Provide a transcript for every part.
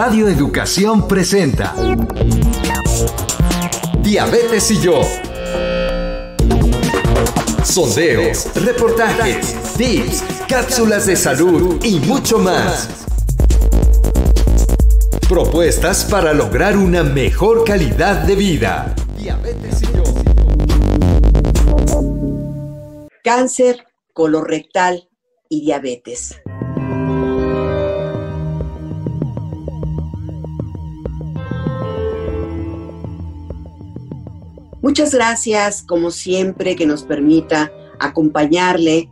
Radio Educación presenta Diabetes y yo. Sondeos, reportajes, tips, cápsulas de salud y mucho más. Propuestas para lograr una mejor calidad de vida. Diabetes y yo. Cáncer colorectal y diabetes. Muchas gracias, como siempre, que nos permita acompañarle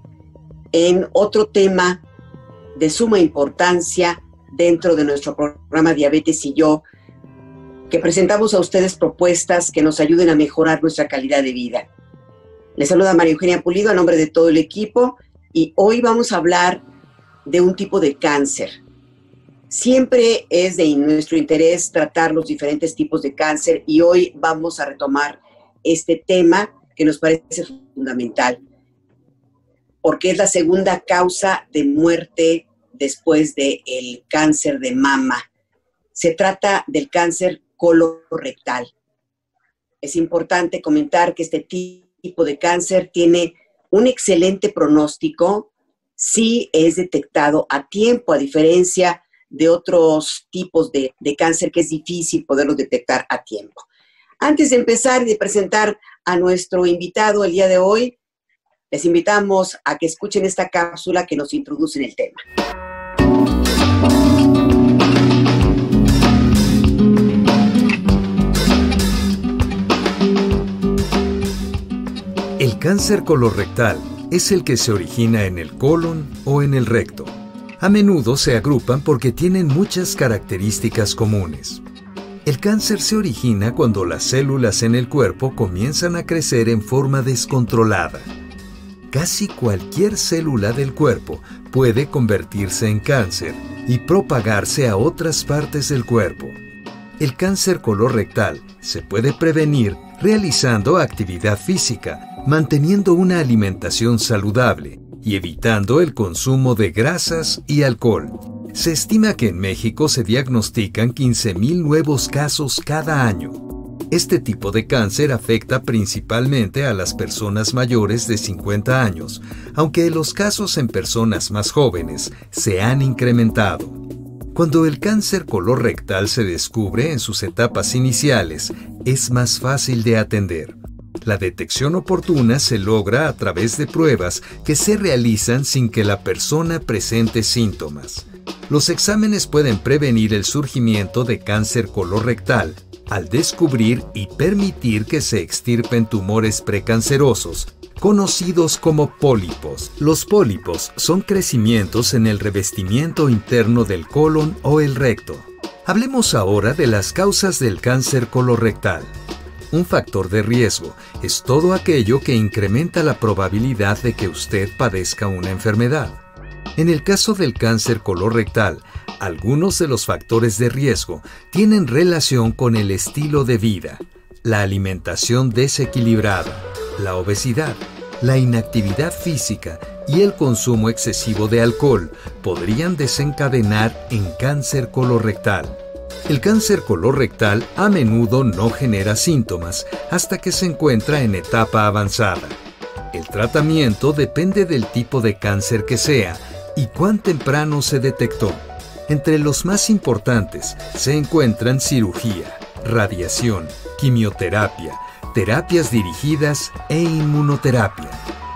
en otro tema de suma importancia dentro de nuestro programa Diabetes y yo, que presentamos a ustedes propuestas que nos ayuden a mejorar nuestra calidad de vida. Les saluda María Eugenia Pulido a nombre de todo el equipo y hoy vamos a hablar de un tipo de cáncer. Siempre es de nuestro interés tratar los diferentes tipos de cáncer y hoy vamos a retomar este tema que nos parece fundamental, porque es la segunda causa de muerte después del cáncer de mama. Se trata del cáncer colorectal. Es importante comentar que este tipo de cáncer tiene un excelente pronóstico si es detectado a tiempo, a diferencia de otros tipos de cáncer que es difícil poderlos detectar a tiempo. Antes de empezar y de presentar a nuestro invitado el día de hoy, les invitamos a que escuchen esta cápsula que nos introduce en el tema. El cáncer colorectal es el que se origina en el colon o en el recto. A menudo se agrupan porque tienen muchas características comunes. El cáncer se origina cuando las células en el cuerpo comienzan a crecer en forma descontrolada. Casi cualquier célula del cuerpo puede convertirse en cáncer y propagarse a otras partes del cuerpo. El cáncer colorectal se puede prevenir realizando actividad física, manteniendo una alimentación saludable y evitando el consumo de grasas y alcohol. Se estima que en México se diagnostican 15,000 nuevos casos cada año. Este tipo de cáncer afecta principalmente a las personas mayores de 50 años, aunque los casos en personas más jóvenes se han incrementado. Cuando el cáncer colorectal se descubre en sus etapas iniciales, es más fácil de atender. La detección oportuna se logra a través de pruebas que se realizan sin que la persona presente síntomas. Los exámenes pueden prevenir el surgimiento de cáncer colorectal al descubrir y permitir que se extirpen tumores precancerosos, conocidos como pólipos. Los pólipos son crecimientos en el revestimiento interno del colon o el recto. Hablemos ahora de las causas del cáncer colorectal. Un factor de riesgo es todo aquello que incrementa la probabilidad de que usted padezca una enfermedad. En el caso del cáncer colorectal, algunos de los factores de riesgo tienen relación con el estilo de vida, la alimentación desequilibrada, la obesidad, la inactividad física y el consumo excesivo de alcohol podrían desencadenar en cáncer colorectal. El cáncer colorectal a menudo no genera síntomas hasta que se encuentra en etapa avanzada. El tratamiento depende del tipo de cáncer que sea y cuán temprano se detectó. Entre los más importantes se encuentran cirugía, radiación, quimioterapia, terapias dirigidas e inmunoterapia.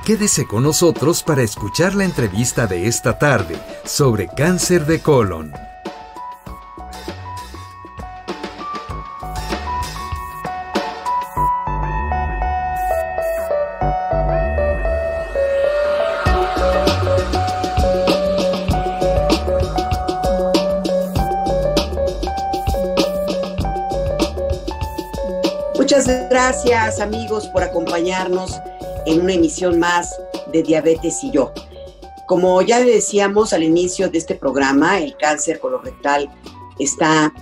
Quédese con nosotros para escuchar la entrevista de esta tarde sobre cáncer de colon. Muchas gracias, amigos, por acompañarnos en una emisión más de Diabetes y yo. Como ya le decíamos al inicio de este programa, el cáncer colorectal está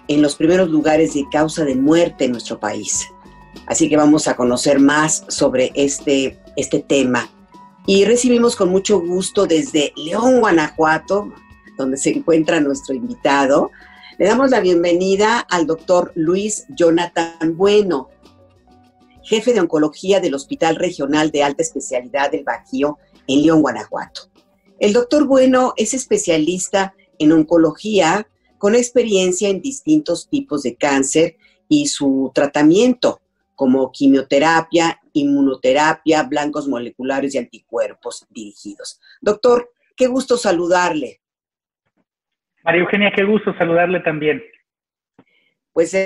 en los primeros lugares de causa de muerte en nuestro país. Así que vamos a conocer más sobre este tema. Y recibimos con mucho gusto desde León, Guanajuato, donde se encuentra nuestro invitado, Le damos la bienvenida al doctor Luis Jonathan Bueno, jefe de oncología del Hospital Regional de Alta Especialidad del Bajío en León, Guanajuato. El doctor Bueno es especialista en oncología con experiencia en distintos tipos de cáncer y su tratamiento, como quimioterapia, inmunoterapia, blancos moleculares y anticuerpos dirigidos. Doctor, qué gusto saludarle. María Eugenia, qué gusto saludarle también. Pues,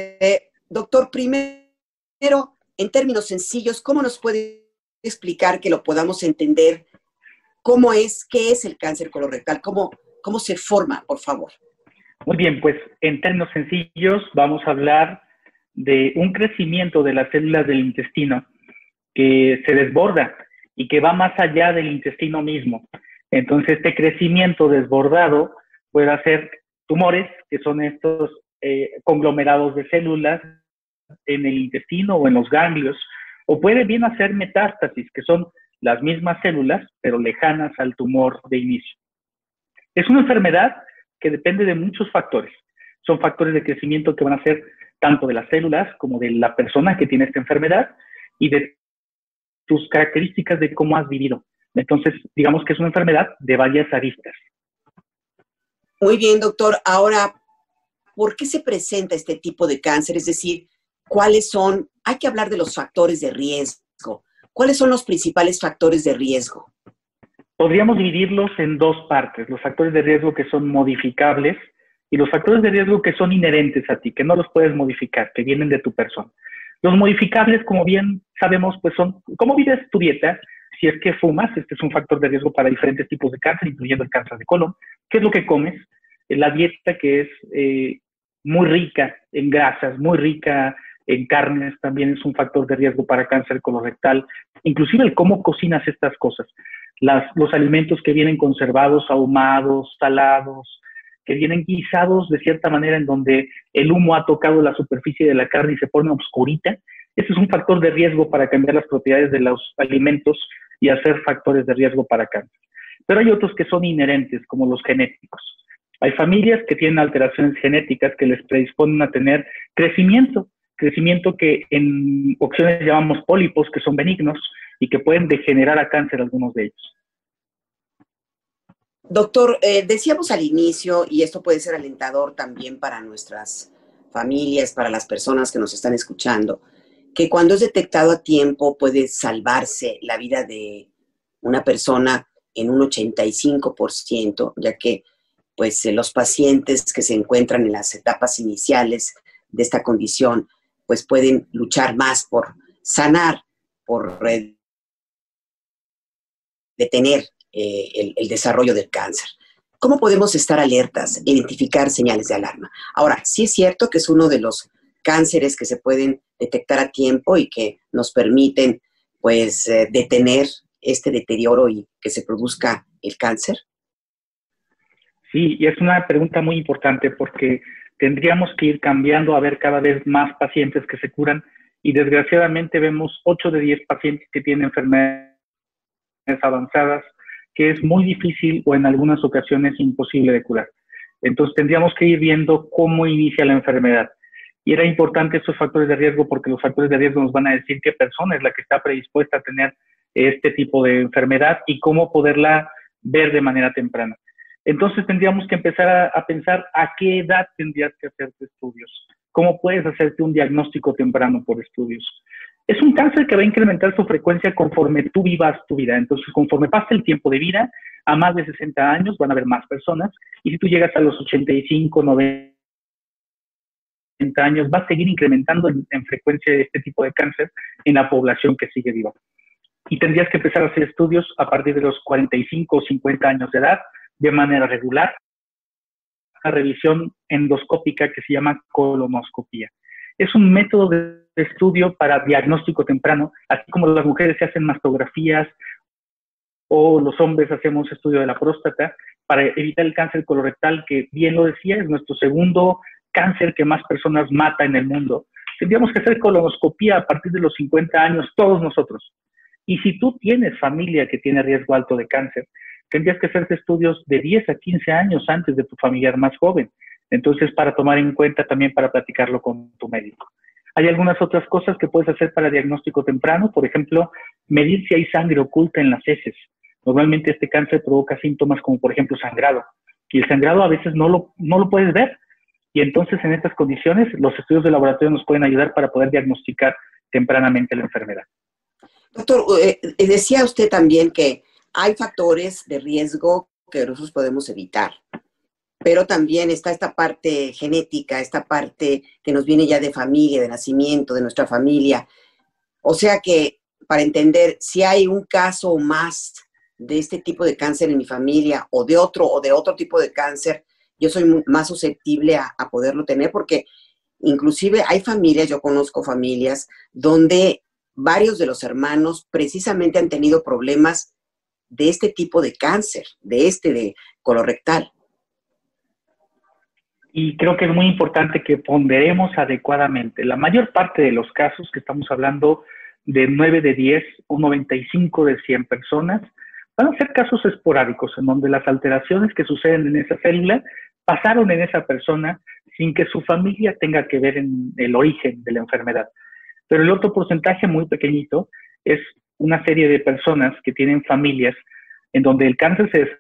doctor, primero, en términos sencillos, ¿cómo nos puede explicar que lo podamos entender? ¿Qué es el cáncer colorectal? ¿Cómo se forma, por favor? Muy bien, pues en términos sencillos vamos a hablar de un crecimiento de las células del intestino que se desborda y que va más allá del intestino mismo. Entonces, este crecimiento desbordado puede hacer tumores, que son estos conglomerados de células en el intestino o en los ganglios, o puede bien hacer metástasis, que son las mismas células, pero lejanas al tumor de inicio. Es una enfermedad que depende de muchos factores. Son factores de crecimiento que van a ser tanto de las células como de la persona que tiene esta enfermedad y de tus características de cómo has vivido. Entonces, digamos que es una enfermedad de varias aristas. Muy bien, doctor. Ahora, ¿por qué se presenta este tipo de cáncer? Es decir, hay que hablar de los factores de riesgo. ¿Cuáles son los principales factores de riesgo? Podríamos dividirlos en dos partes, los factores de riesgo que son modificables y los factores de riesgo que son inherentes a ti, que no los puedes modificar, que vienen de tu persona. Los modificables, como bien sabemos, pues son cómo vives tu dieta. Si es que fumas, este es un factor de riesgo para diferentes tipos de cáncer, incluyendo el cáncer de colon. ¿Qué es lo que comes? La dieta que es muy rica en grasas, muy rica en carnes, también es un factor de riesgo para cáncer colorectal. Inclusive el cómo cocinas estas cosas. Los alimentos que vienen conservados, ahumados, salados, que vienen guisados de cierta manera en donde el humo ha tocado la superficie de la carne y se pone oscurita. Este es un factor de riesgo para cambiar las propiedades de los alimentos y hacer factores de riesgo para cáncer. Pero hay otros que son inherentes, como los genéticos. Hay familias que tienen alteraciones genéticas que les predisponen a tener crecimiento que en ocasiones llamamos pólipos, que son benignos y que pueden degenerar a cáncer algunos de ellos. Doctor, decíamos al inicio, y esto puede ser alentador también para nuestras familias, para las personas que nos están escuchando, que cuando es detectado a tiempo puede salvarse la vida de una persona en un 85%, ya que pues, los pacientes que se encuentran en las etapas iniciales de esta condición pues pueden luchar más por sanar, por detener el desarrollo del cáncer. ¿Cómo podemos estar alertas, identificar señales de alarma? Ahora, sí es cierto que es uno de los cánceres que se pueden detectar a tiempo y que nos permiten, pues, detener este deterioro y que se produzca el cáncer. Sí, y es una pregunta muy importante porque tendríamos que ir cambiando a ver cada vez más pacientes que se curan y desgraciadamente vemos 8 de 10 pacientes que tienen enfermedades avanzadas que es muy difícil o en algunas ocasiones imposible de curar. Entonces tendríamos que ir viendo cómo inicia la enfermedad. Y era importante estos factores de riesgo porque los factores de riesgo nos van a decir qué persona es la que está predispuesta a tener este tipo de enfermedad y cómo poderla ver de manera temprana. Entonces tendríamos que empezar a pensar a qué edad tendrías que hacerte estudios. ¿Cómo puedes hacerte un diagnóstico temprano por estudios? Es un cáncer que va a incrementar su frecuencia conforme tú vivas tu vida. Entonces, conforme pasa el tiempo de vida, a más de 60 años van a haber más personas. Y si tú llegas a los 85, 90 años, va a seguir incrementando en frecuencia de este tipo de cáncer en la población que sigue viva. Y tendrías que empezar a hacer estudios a partir de los 45 o 50 años de edad, de manera regular, una revisión endoscópica que se llama colonoscopía. Es un método de estudio para diagnóstico temprano, así como las mujeres se hacen mastografías o los hombres hacemos estudio de la próstata para evitar el cáncer colorectal, que bien lo decía, es nuestro segundo cáncer que más personas mata en el mundo. Tendríamos que hacer colonoscopía a partir de los 50 años, todos nosotros. Y si tú tienes familia que tiene riesgo alto de cáncer, tendrías que hacerte estudios de 10 a 15 años antes de tu familiar más joven. Entonces, para tomar en cuenta también para platicarlo con tu médico. Hay algunas otras cosas que puedes hacer para diagnóstico temprano, por ejemplo, medir si hay sangre oculta en las heces. Normalmente este cáncer provoca síntomas como, por ejemplo, sangrado. Y el sangrado a veces no lo puedes ver. Y entonces, en estas condiciones, los estudios de laboratorio nos pueden ayudar para poder diagnosticar tempranamente la enfermedad. Doctor, decía usted también que hay factores de riesgo que nosotros podemos evitar, pero también está esta parte genética, esta parte que nos viene ya de familia, de nacimiento, de nuestra familia. O sea que, para entender, si hay un caso o más de este tipo de cáncer en mi familia o de otro tipo de cáncer, yo soy más susceptible a poderlo tener, porque inclusive hay familias, yo conozco familias donde varios de los hermanos precisamente han tenido problemas de este tipo de cáncer, de colorectal. Y creo que es muy importante que ponderemos adecuadamente. La mayor parte de los casos, que estamos hablando de 9 de 10 o 95 de 100 personas, van a ser casos esporádicos en donde las alteraciones que suceden en esa célula pasaron en esa persona sin que su familia tenga que ver en el origen de la enfermedad. Pero el otro porcentaje muy pequeñito es una serie de personas que tienen familias en donde el cáncer se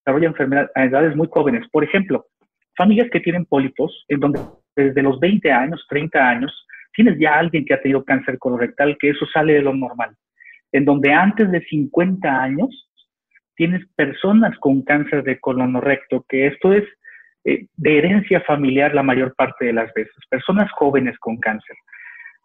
desarrolla enfermedad a edades muy jóvenes. Por ejemplo, familias que tienen pólipos, en donde desde los 20 años, 30 años, tienes ya alguien que ha tenido cáncer colorectal, que eso sale de lo normal. En donde antes de 50 años tienes personas con cáncer de colon recto, que esto es de herencia familiar la mayor parte de las veces, personas jóvenes con cáncer.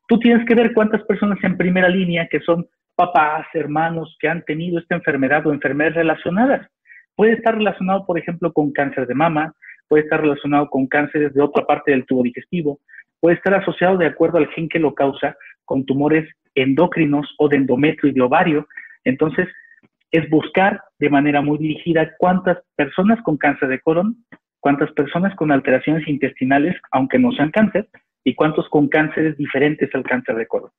Tú tienes que ver cuántas personas en primera línea, que son papás, hermanos, que han tenido esta enfermedad o enfermedades relacionadas. Puede estar relacionado, por ejemplo, con cáncer de mama, puede estar relacionado con cánceres de otra parte del tubo digestivo, puede estar asociado, de acuerdo al gen que lo causa, con tumores endócrinos o de endometrio y de ovario. Entonces, es buscar de manera muy dirigida cuántas personas con cáncer de colon, cuántas personas con alteraciones intestinales, aunque no sean cáncer, y cuántos con cánceres diferentes al cáncer de colon.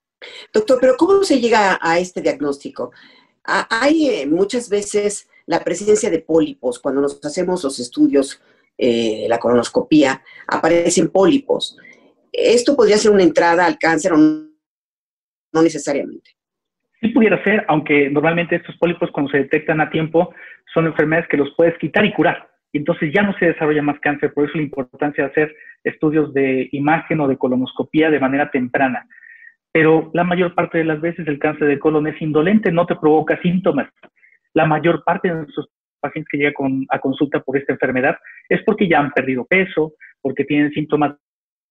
Doctor, pero ¿cómo se llega a este diagnóstico? Hay muchas veces la presencia de pólipos. Cuando nos hacemos los estudios, la colonoscopía, aparecen pólipos. ¿Esto podría ser una entrada al cáncer o no necesariamente? Sí pudiera ser, aunque normalmente estos pólipos, cuando se detectan a tiempo, son enfermedades que los puedes quitar y curar. Y entonces ya no se desarrolla más cáncer. Por eso la importancia de hacer estudios de imagen o de colonoscopía de manera temprana. Pero la mayor parte de las veces el cáncer de colon es indolente, no te provoca síntomas. La mayor parte de nuestros pacientes que llegan a consulta por esta enfermedad es porque ya han perdido peso, porque tienen síntomas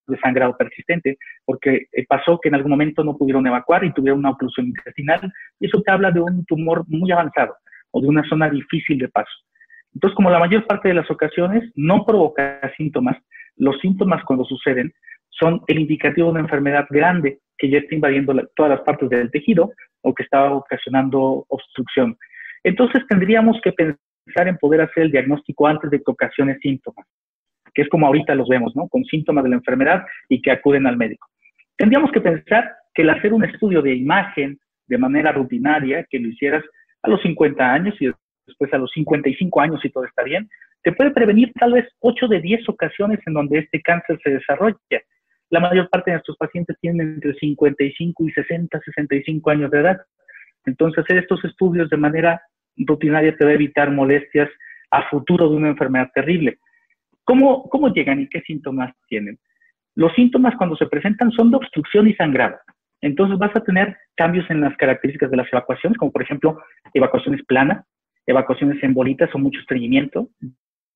de sangrado persistente, porque pasó que en algún momento no pudieron evacuar y tuvieron una oclusión intestinal, y eso te habla de un tumor muy avanzado o de una zona difícil de paso. Entonces, como la mayor parte de las ocasiones no provoca síntomas, los síntomas cuando suceden son el indicativo de una enfermedad grande que ya está invadiendo todas las partes del tejido o que está ocasionando obstrucción. Entonces, tendríamos que pensar en poder hacer el diagnóstico antes de que ocasione síntomas, que es como ahorita los vemos, ¿no? Con síntomas de la enfermedad y que acuden al médico. Tendríamos que pensar que el hacer un estudio de imagen de manera rutinaria, que lo hicieras a los 50 años y después a los 55 años, si todo está bien, te puede prevenir tal vez 8 de 10 ocasiones en donde este cáncer se desarrolla. La mayor parte de nuestros pacientes tienen entre 55 y 60, 65 años de edad. Entonces, hacer estos estudios de manera rutinaria te va a evitar molestias a futuro de una enfermedad terrible. ¿Cómo llegan y qué síntomas tienen? Los síntomas cuando se presentan son de obstrucción y sangrado. Entonces vas a tener cambios en las características de las evacuaciones, como por ejemplo evacuaciones planas, evacuaciones en bolitas o mucho estreñimiento,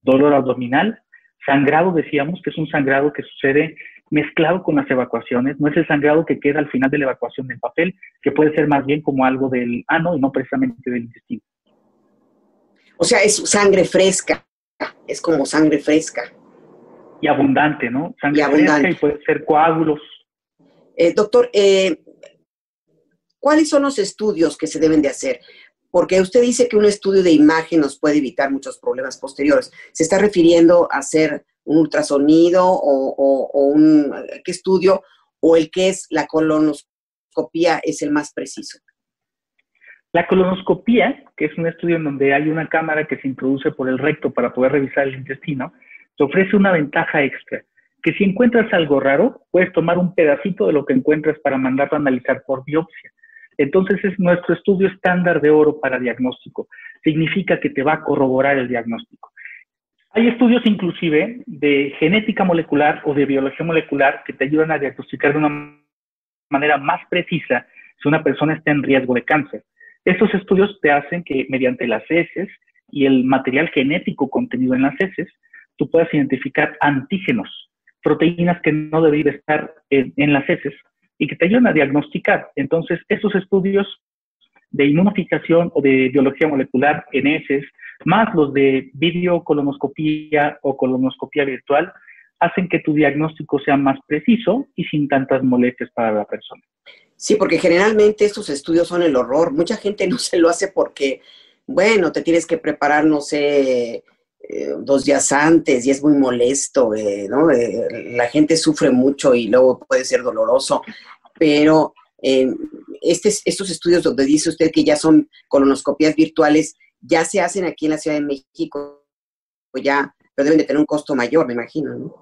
dolor abdominal, sangrado, decíamos, que es un sangrado que sucede mezclado con las evacuaciones, no es el sangrado que queda al final de la evacuación del papel, que puede ser más bien como algo del ano y no precisamente del intestino. O sea, es sangre fresca, es como sangre fresca. Y abundante, ¿no? Sangre y abundante. fresca y puede ser coágulos. Doctor, ¿cuáles son los estudios que se deben de hacer? Porque usted dice que un estudio de imagen nos puede evitar muchos problemas posteriores. ¿Se está refiriendo a hacer un ultrasonido o qué estudio? ¿O el que es la colonoscopía es el más preciso? La colonoscopía, que es un estudio en donde hay una cámara que se introduce por el recto para poder revisar el intestino, te ofrece una ventaja extra, que si encuentras algo raro, puedes tomar un pedacito de lo que encuentras para mandarlo a analizar por biopsia. Entonces es nuestro estudio estándar de oro para diagnóstico. Significa que te va a corroborar el diagnóstico. Hay estudios inclusive de genética molecular o de biología molecular que te ayudan a diagnosticar de una manera más precisa si una persona está en riesgo de cáncer. Estos estudios te hacen que mediante las heces y el material genético contenido en las heces, tú puedas identificar antígenos, proteínas que no deberían estar en las heces y que te ayudan a diagnosticar. Entonces, estos estudios de inmunofijación o de biología molecular en heces, más los de videocolonoscopía o colonoscopía virtual, hacen que tu diagnóstico sea más preciso y sin tantas molestias para la persona. Sí, porque generalmente estos estudios son el horror. Mucha gente no se lo hace porque, bueno, te tienes que preparar, no sé, 2 días antes y es muy molesto, ¿no? La gente sufre mucho y luego puede ser doloroso, pero estos estudios donde dice usted que ya son colonoscopías virtuales, ya se hacen aquí en la Ciudad de México, ya, pero deben de tener un costo mayor, me imagino, ¿no?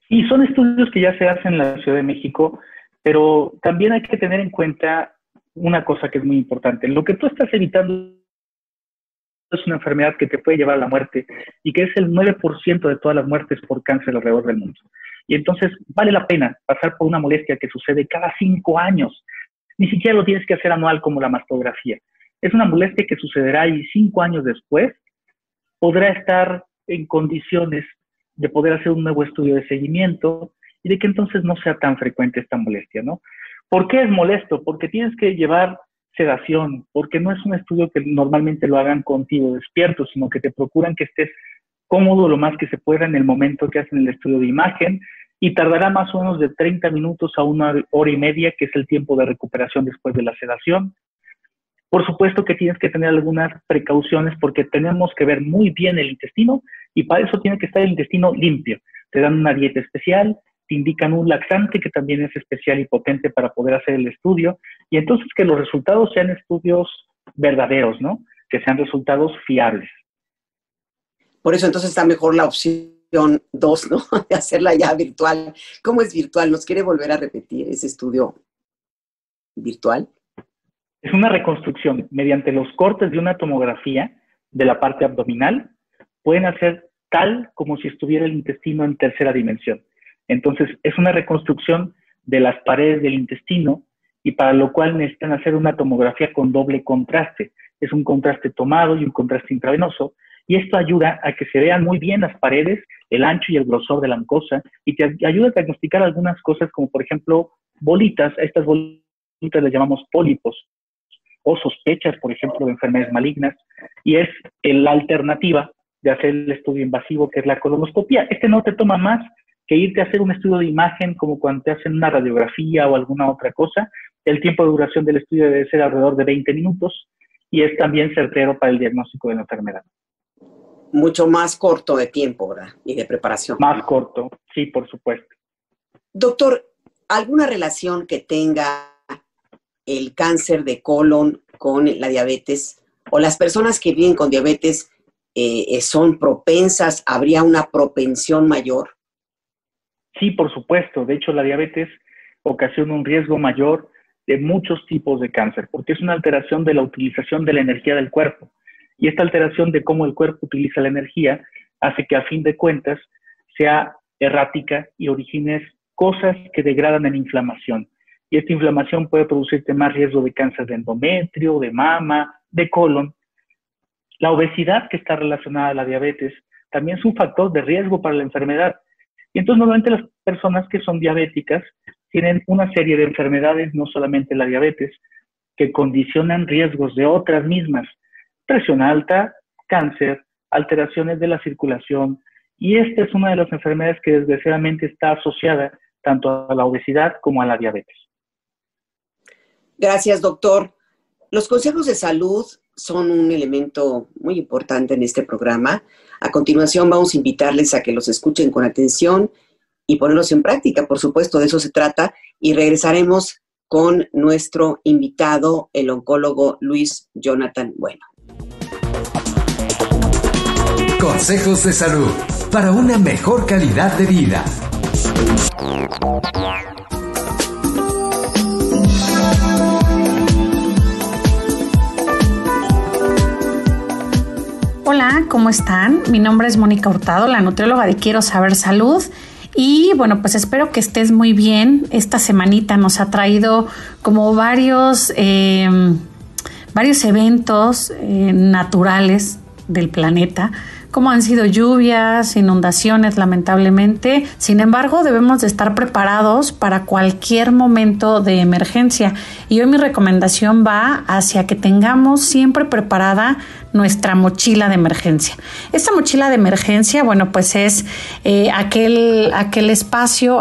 Y son estudios que ya se hacen en la Ciudad de México, pero también hay que tener en cuenta una cosa que es muy importante. Lo que tú estás evitando es una enfermedad que te puede llevar a la muerte y que es el 9% de todas las muertes por cáncer alrededor del mundo. Y entonces vale la pena pasar por una molestia que sucede cada 5 años. Ni siquiera lo tienes que hacer anual como la mastografía. Es una molestia que sucederá y 5 años después podrá estar en condiciones de poder hacer un nuevo estudio de seguimiento y de que entonces no sea tan frecuente esta molestia, ¿no? ¿Por qué es molesto? Porque tienes que llevar sedación, porque no es un estudio que normalmente lo hagan contigo despierto, sino que te procuran que estés cómodo lo más que se pueda en el momento que hacen el estudio de imagen y tardará más o menos de 30 minutos a 1 hora y media, que es el tiempo de recuperación después de la sedación. Por supuesto que tienes que tener algunas precauciones porque tenemos que ver muy bien el intestino y para eso tiene que estar el intestino limpio. Te dan una dieta especial, te indican un laxante que también es especial y potente para poder hacer el estudio y entonces que los resultados sean estudios verdaderos, ¿no? Que sean resultados fiables. Por eso entonces está mejor la opción 2, ¿no? De hacerla ya virtual. ¿Cómo es virtual? ¿Nos quiere volver a repetir ese estudio virtual? Es una reconstrucción mediante los cortes de una tomografía de la parte abdominal. Pueden hacer tal como si estuviera el intestino en tercera dimensión. Entonces, es una reconstrucción de las paredes del intestino y para lo cual necesitan hacer una tomografía con doble contraste. Es un contraste tomado y un contraste intravenoso y esto ayuda a que se vean muy bien las paredes, el ancho y el grosor de la mucosa y te ayuda a diagnosticar algunas cosas como, por ejemplo, bolitas. A estas bolitas les llamamos pólipos o sospechas, por ejemplo, de enfermedades malignas, y es la alternativa de hacer el estudio invasivo, que es la colonoscopía. Este no te toma más que irte a hacer un estudio de imagen, como cuando te hacen una radiografía o alguna otra cosa. El tiempo de duración del estudio debe ser alrededor de 20 minutos, y es también certero para el diagnóstico de la enfermedad. Mucho más corto de tiempo, ¿verdad? Y de preparación. Más corto, sí, por supuesto. Doctor, ¿alguna relación que tenga el cáncer de colon con la diabetes? ¿O las personas que viven con diabetes son propensas? ¿Habría una propensión mayor? Sí, por supuesto. De hecho, la diabetes ocasiona un riesgo mayor de muchos tipos de cáncer, porque es una alteración de la utilización de la energía del cuerpo. Y esta alteración de cómo el cuerpo utiliza la energía hace que, a fin de cuentas, sea errática y origine cosas que degradan en inflamación. Y esta inflamación puede producirte más riesgo de cáncer de endometrio, de mama, de colon. La obesidad, que está relacionada a la diabetes, también es un factor de riesgo para la enfermedad. Y entonces normalmente las personas que son diabéticas tienen una serie de enfermedades, no solamente la diabetes, que condicionan riesgos de otras mismas. Presión alta, cáncer, alteraciones de la circulación. Y esta es una de las enfermedades que desgraciadamente está asociada tanto a la obesidad como a la diabetes. Gracias, doctor. Los consejos de salud son un elemento muy importante en este programa. A continuación vamos a invitarles a que los escuchen con atención y ponerlos en práctica. Por supuesto, de eso se trata. Y regresaremos con nuestro invitado, el oncólogo Luis Jonathan Bueno. Consejos de salud para una mejor calidad de vida. Hola, ¿cómo están? Mi nombre es Mónica Hurtado, la nutrióloga de Quiero Saber Salud. Y bueno, pues espero que estés muy bien. Esta semanita nos ha traído como varios eventos naturales del planeta, como han sido lluvias, inundaciones, lamentablemente. Sin embargo, debemos de estar preparados para cualquier momento de emergencia. Y hoy mi recomendación va hacia que tengamos siempre preparada nuestra mochila de emergencia. Esta mochila de emergencia, bueno, pues es aquel espacio,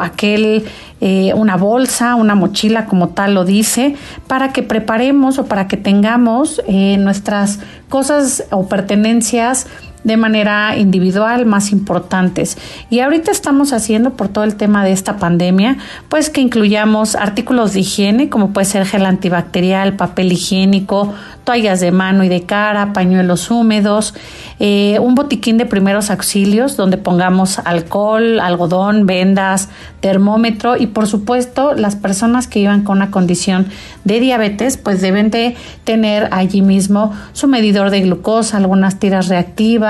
una bolsa, una mochila como tal lo dice, para que preparemos o para que tengamos nuestras cosas o pertenencias de manera individual más importantes. Y ahorita estamos haciendo, por todo el tema de esta pandemia, pues que incluyamos artículos de higiene, como puede ser gel antibacterial, papel higiénico, toallas de mano y de cara, pañuelos húmedos, un botiquín de primeros auxilios donde pongamos alcohol, algodón, vendas, termómetro, y por supuesto las personas que vivan con una condición de diabetes pues deben de tener allí mismo su medidor de glucosa, algunas tiras reactivas,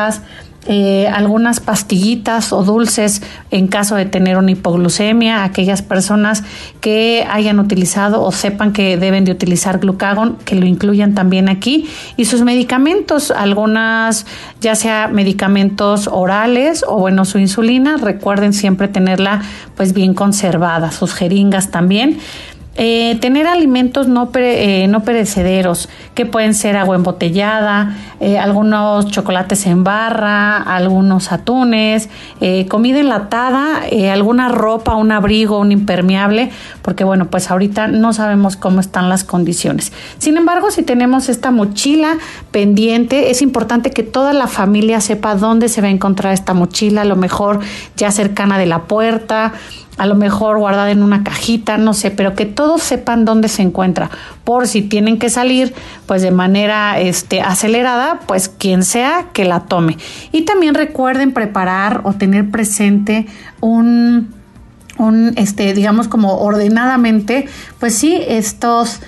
algunas pastillitas o dulces en caso de tener una hipoglucemia, aquellas personas que hayan utilizado o sepan que deben de utilizar glucagón, que lo incluyan también aquí, y sus medicamentos, algunas ya sea medicamentos orales o bueno, su insulina, recuerden siempre tenerla pues bien conservada, sus jeringas también. Tener alimentos no perecederos, que pueden ser agua embotellada, algunos chocolates en barra, algunos atunes, comida enlatada, alguna ropa, un abrigo, un impermeable, porque bueno, pues ahorita no sabemos cómo están las condiciones. Sin embargo, si tenemos esta mochila pendiente, es importante que toda la familia sepa dónde se va a encontrar esta mochila, a lo mejor ya cercana de la puerta, a lo mejor guardada en una cajita, no sé, pero que todos sepan dónde se encuentra, por si tienen que salir, pues de manera acelerada, pues quien sea que la tome. Y también recuerden preparar o tener presente digamos como ordenadamente, pues sí, estos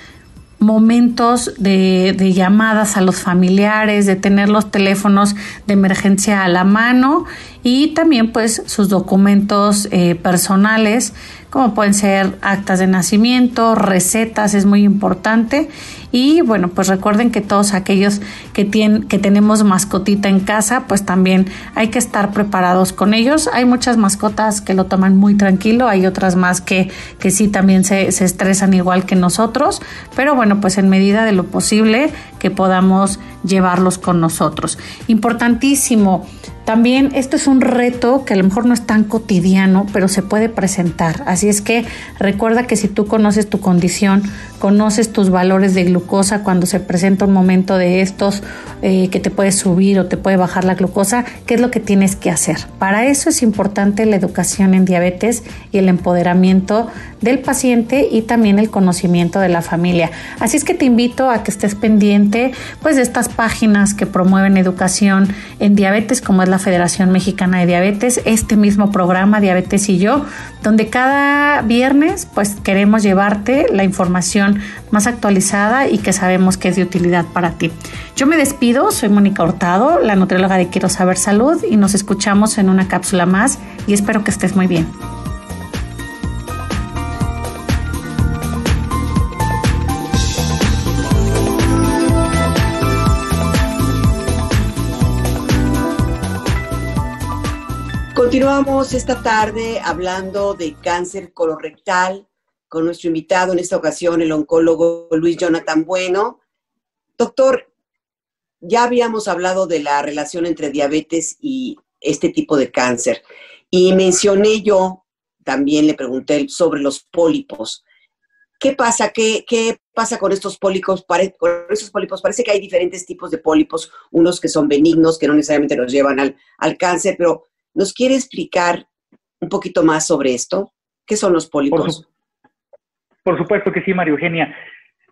momentos de llamadas a los familiares, de tener los teléfonos de emergencia a la mano y también pues sus documentos personales, como pueden ser actas de nacimiento, recetas, es muy importante. Y bueno, pues recuerden que todos aquellos que tenemos mascotita en casa, pues también hay que estar preparados con ellos. Hay muchas mascotas que lo toman muy tranquilo, hay otras más que sí también se estresan igual que nosotros, pero bueno, pues en medida de lo posible que podamos llevarlos con nosotros. Importantísimo. También esto es un reto que a lo mejor no es tan cotidiano, pero se puede presentar. Así es que recuerda que si tú conoces tu condición, conoces tus valores de glucosa cuando se presenta un momento de estos que te puede subir o te puede bajar la glucosa, ¿qué es lo que tienes que hacer? Para eso es importante la educación en diabetes y el empoderamiento del paciente y también el conocimiento de la familia. Así es que te invito a que estés pendiente pues de estas páginas que promueven educación en diabetes, como es la Federación Mexicana de Diabetes, este mismo programa Diabetes y Yo, donde cada viernes pues queremos llevarte la información más actualizada y que sabemos que es de utilidad para ti. Yo me despido, soy Mónica Hurtado, la nutrióloga de Quiero Saber Salud, y nos escuchamos en una cápsula más y espero que estés muy bien. Continuamos esta tarde hablando de cáncer colorectal con nuestro invitado en esta ocasión, el oncólogo Luis Jonathan Bueno. Doctor, ya habíamos hablado de la relación entre diabetes y este tipo de cáncer y mencioné yo, también le pregunté sobre los pólipos. ¿Qué pasa? ¿Qué pasa con estos pólipos? Parece que hay diferentes tipos de pólipos, unos que son benignos, que no necesariamente nos llevan al cáncer, pero ¿nos quiere explicar un poquito más sobre esto? ¿Qué son los pólipos? Por supuesto que sí, María Eugenia.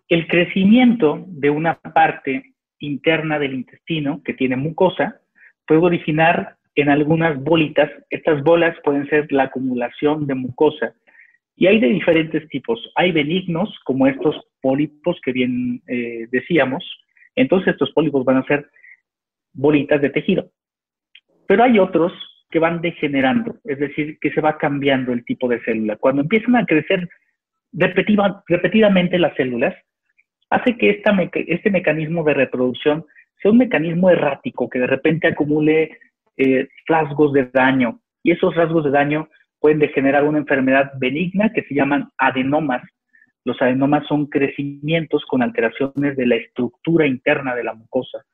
El crecimiento de una parte interna del intestino que tiene mucosa puede originar en algunas bolitas. Estas bolas pueden ser la acumulación de mucosa. Y hay de diferentes tipos. Hay benignos, como estos pólipos que bien decíamos. Entonces estos pólipos van a ser bolitas de tejido. Pero hay otros que van degenerando, es decir, que se va cambiando el tipo de célula. Cuando empiezan a crecer repetidamente las células, hace que este mecanismo de reproducción sea un mecanismo errático, que de repente acumule rasgos de daño. Y esos rasgos de daño pueden degenerar una enfermedad benigna que se llaman adenomas. Los adenomas son crecimientos con alteraciones de la estructura interna de la mucosa.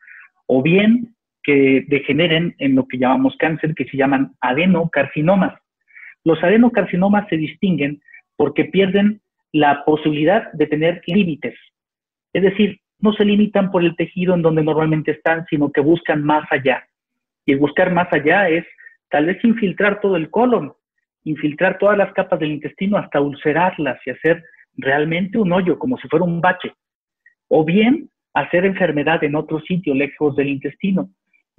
O bien que degeneren en lo que llamamos cáncer, que se llaman adenocarcinomas. Los adenocarcinomas se distinguen porque pierden la posibilidad de tener límites. Es decir, no se limitan por el tejido en donde normalmente están, sino que buscan más allá. Y el buscar más allá es tal vez infiltrar todo el colon, infiltrar todas las capas del intestino hasta ulcerarlas y hacer realmente un hoyo, como si fuera un bache. O bien hacer enfermedad en otro sitio, lejos del intestino.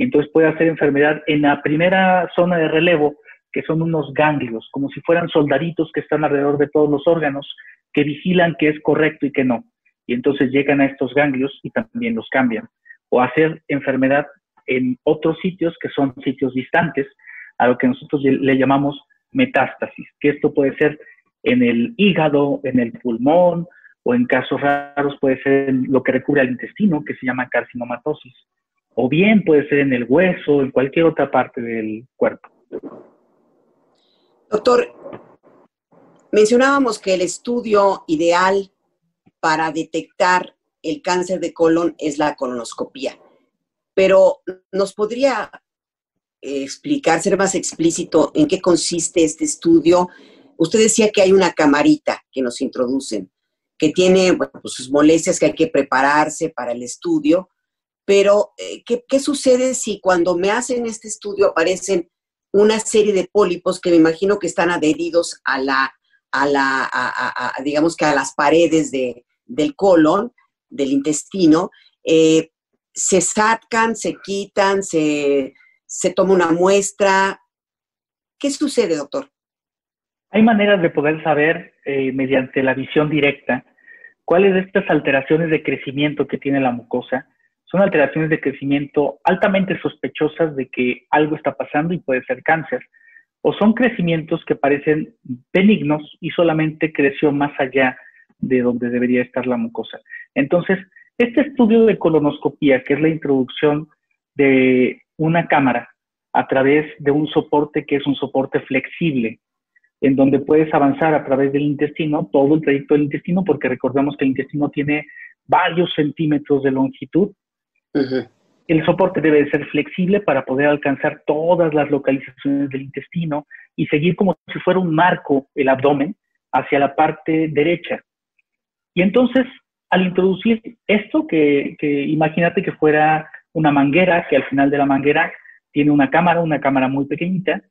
Y entonces puede hacer enfermedad en la primera zona de relevo, que son unos ganglios, como si fueran soldaditos que están alrededor de todos los órganos, que vigilan qué es correcto y qué no. Y entonces llegan a estos ganglios y también los cambian. O hacer enfermedad en otros sitios que son sitios distantes, a lo que nosotros le llamamos metástasis, que esto puede ser en el hígado, en el pulmón, o en casos raros puede ser en lo que recubre al intestino, que se llama carcinomatosis. O bien puede ser en el hueso, en cualquier otra parte del cuerpo. Doctor, mencionábamos que el estudio ideal para detectar el cáncer de colon es la colonoscopía, pero ¿nos podría explicar, ser más explícito en qué consiste este estudio? Usted decía que hay una camarita que nos introducen, que tiene pues, sus molestias, que hay que prepararse para el estudio, pero ¿qué sucede si cuando me hacen este estudio aparecen una serie de pólipos que me imagino que están adheridos digamos que a las paredes del colon, del intestino, se sacan, se quitan, se toma una muestra? ¿Qué sucede, doctor? Hay maneras de poder saber, mediante la visión directa, cuáles de estas alteraciones de crecimiento que tiene la mucosa son alteraciones de crecimiento altamente sospechosas de que algo está pasando y puede ser cáncer, o son crecimientos que parecen benignos y solamente creció más allá de donde debería estar la mucosa. Entonces, este estudio de colonoscopía, que es la introducción de una cámara a través de un soporte que es un soporte flexible, en donde puedes avanzar a través del intestino, todo el trayecto del intestino, porque recordamos que el intestino tiene varios centímetros de longitud. Uh-huh. El soporte debe de ser flexible para poder alcanzar todas las localizaciones del intestino y seguir como si fuera un marco el abdomen hacia la parte derecha. Y entonces, al introducir esto, que imagínate que fuera una manguera, que al final de la manguera tiene una cámara muy pequeñita,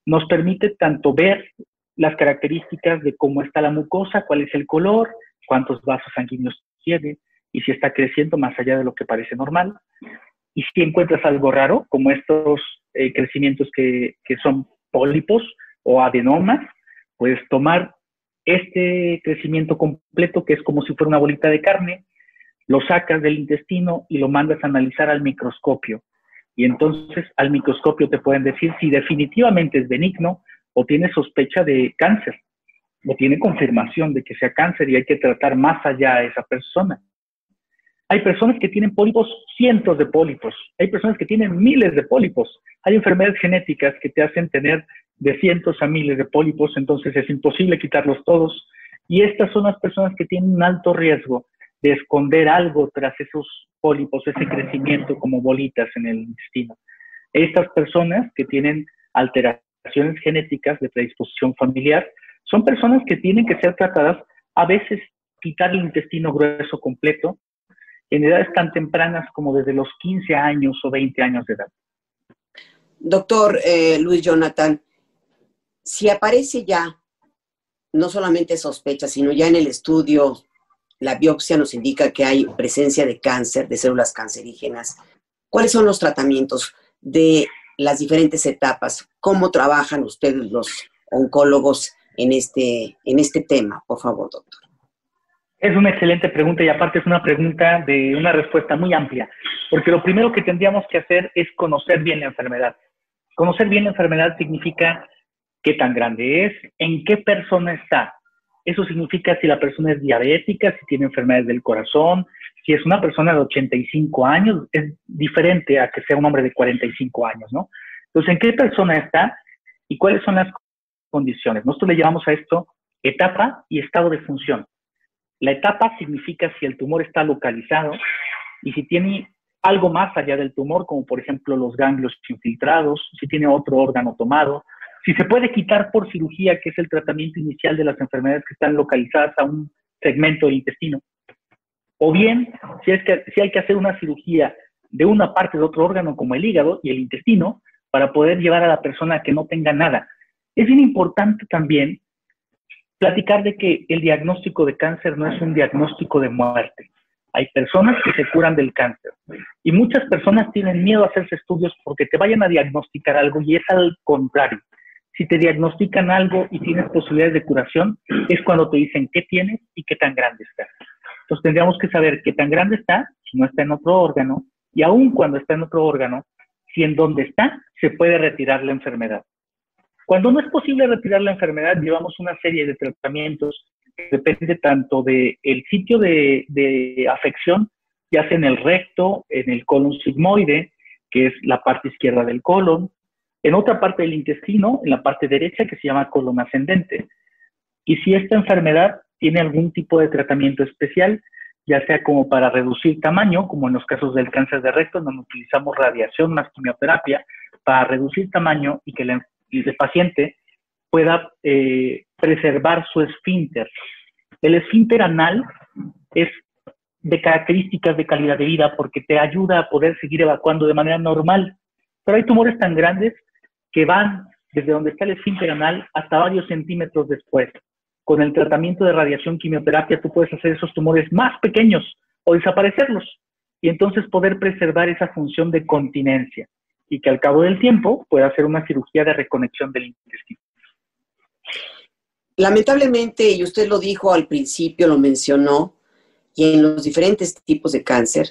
nos permite tanto ver las características de cómo está la mucosa, cuál es el color, cuántos vasos sanguíneos tiene, y si está creciendo más allá de lo que parece normal. Y si encuentras algo raro, como estos crecimientos que son pólipos o adenomas, puedes tomar este crecimiento completo, que es como si fuera una bolita de carne, lo sacas del intestino y lo mandas a analizar al microscopio. Y entonces al microscopio te pueden decir si definitivamente es benigno o tiene sospecha de cáncer, o tiene confirmación de que sea cáncer y hay que tratar más allá a esa persona. Hay personas que tienen pólipos, cientos de pólipos. Hay personas que tienen miles de pólipos. Hay enfermedades genéticas que te hacen tener de cientos a miles de pólipos, entonces es imposible quitarlos todos. Y estas son las personas que tienen un alto riesgo de esconder algo tras esos pólipos, ese crecimiento como bolitas en el intestino. Estas personas que tienen alteraciones genéticas de predisposición familiar son personas que tienen que ser tratadas, a veces quitar el intestino grueso completo, en edades tan tempranas como desde los 15 años o 20 años de edad. Doctor Luis Jonathan, si aparece ya, no solamente sospecha, sino ya en el estudio, la biopsia nos indica que hay presencia de cáncer, de células cancerígenas, ¿cuáles son los tratamientos? de las diferentes etapas. ¿Cómo trabajan ustedes los oncólogos en este tema? Por favor, doctor. Es una excelente pregunta y aparte es una pregunta de una respuesta muy amplia, porque lo primero que tendríamos que hacer es conocer bien la enfermedad. Conocer bien la enfermedad significa qué tan grande es, en qué persona está. Eso significa si la persona es diabética, si tiene enfermedades del corazón, si es una persona de 85 años, es diferente a que sea un hombre de 45 años, ¿no? Entonces, ¿en qué persona está y cuáles son las condiciones? Nosotros le llamamos a esto etapa y estado de función. La etapa significa si el tumor está localizado y si tiene algo más allá del tumor, como por ejemplo los ganglios infiltrados, si tiene otro órgano tomado, si se puede quitar por cirugía, que es el tratamiento inicial de las enfermedades que están localizadas a un segmento del intestino, o bien si hay que hacer una cirugía de una parte de otro órgano como el hígado y el intestino para poder llevar a la persona a que no tenga nada. Es bien importante también platicar de que el diagnóstico de cáncer no es un diagnóstico de muerte. Hay personas que se curan del cáncer y muchas personas tienen miedo a hacerse estudios porque te vayan a diagnosticar algo y es al contrario. Si te diagnostican algo y tienes posibilidades de curación, es cuando te dicen qué tienes y qué tan grande está. Entonces tendríamos que saber qué tan grande está, si no está en otro órgano, y aún cuando está en otro órgano, si en donde está se puede retirar la enfermedad. Cuando no es posible retirar la enfermedad, llevamos una serie de tratamientos que depende tanto del sitio de afección, ya sea en el recto, en el colon sigmoide, que es la parte izquierda del colon, en otra parte del intestino, en la parte derecha, que se llama colon ascendente. Y si esta enfermedad tiene algún tipo de tratamiento especial, ya sea como para reducir tamaño, como en los casos del cáncer de recto, donde utilizamos radiación más quimioterapia para reducir tamaño y que el paciente pueda preservar su esfínter. El esfínter anal es de características de calidad de vida porque te ayuda a poder seguir evacuando de manera normal. Pero hay tumores tan grandes que van desde donde está el esfínter anal hasta varios centímetros después. Con el tratamiento de radiación quimioterapia tú puedes hacer esos tumores más pequeños o desaparecerlos y entonces poder preservar esa función de continencia y que al cabo del tiempo pueda hacer una cirugía de reconexión del intestino. Lamentablemente, y usted lo dijo al principio, lo mencionó, y en los diferentes tipos de cáncer,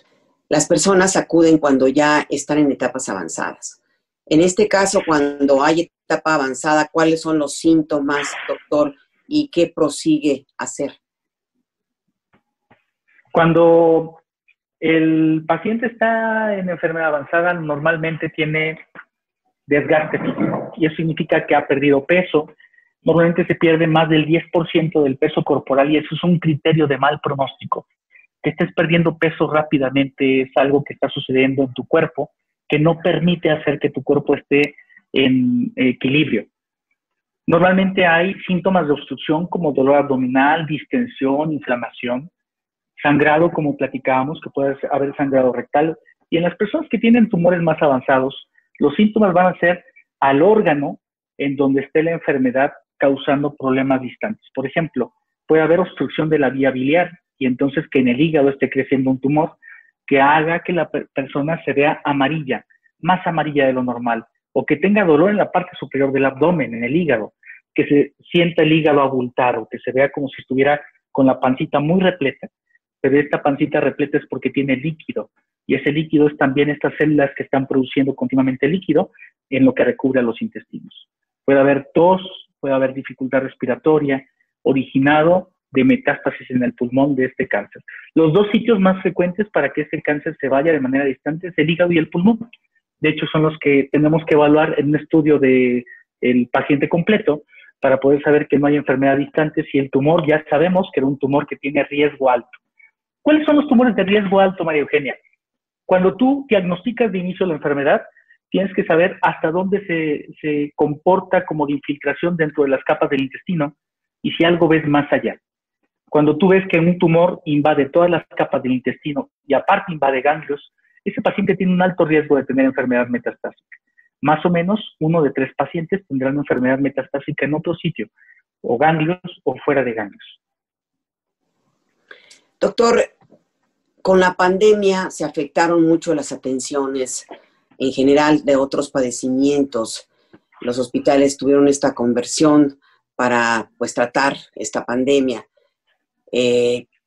las personas acuden cuando ya están en etapas avanzadas. En este caso, cuando hay etapa avanzada, ¿cuáles son los síntomas, doctor, y qué prosigue a hacer? Cuando el paciente está en enfermedad avanzada, normalmente tiene desgaste físico y eso significa que ha perdido peso. Normalmente se pierde más del 10% del peso corporal y eso es un criterio de mal pronóstico. Que estés perdiendo peso rápidamente es algo que está sucediendo en tu cuerpo que no permite hacer que tu cuerpo esté en equilibrio. Normalmente hay síntomas de obstrucción como dolor abdominal, distensión, inflamación, sangrado, como platicábamos, que puede haber sangrado rectal. Y en las personas que tienen tumores más avanzados, los síntomas van a ser al órgano en donde esté la enfermedad causando problemas distantes. Por ejemplo, puede haber obstrucción de la vía biliar y entonces que en el hígado esté creciendo un tumor que haga que la persona se vea amarilla, más amarilla de lo normal, o que tenga dolor en la parte superior del abdomen, en el hígado, que se sienta el hígado abultar o que se vea como si estuviera con la pancita muy repleta, pero esta pancita repleta es porque tiene líquido, y ese líquido es también estas células que están produciendo continuamente líquido en lo que recubre a los intestinos. Puede haber tos, puede haber dificultad respiratoria, originado de metástasis en el pulmón de este cáncer. Los dos sitios más frecuentes para que este cáncer se vaya de manera distante es el hígado y el pulmón. De hecho, son los que tenemos que evaluar en un estudio del paciente completo para poder saber que no hay enfermedad distante si el tumor ya sabemos que era un tumor que tiene riesgo alto. ¿Cuáles son los tumores de riesgo alto, María Eugenia? Cuando tú diagnosticas de inicio la enfermedad, tienes que saber hasta dónde se comporta como de infiltración dentro de las capas del intestino y si algo ves más allá. Cuando tú ves que un tumor invade todas las capas del intestino y aparte invade ganglios, ese paciente tiene un alto riesgo de tener enfermedad metastásica. Más o menos 1 de 3 pacientes tendrán enfermedad metastásica en otro sitio, o ganglios o fuera de ganglios. Doctor, con la pandemia se afectaron mucho las atenciones en general de otros padecimientos. Los hospitales tuvieron esta conversión para pues tratar esta pandemia.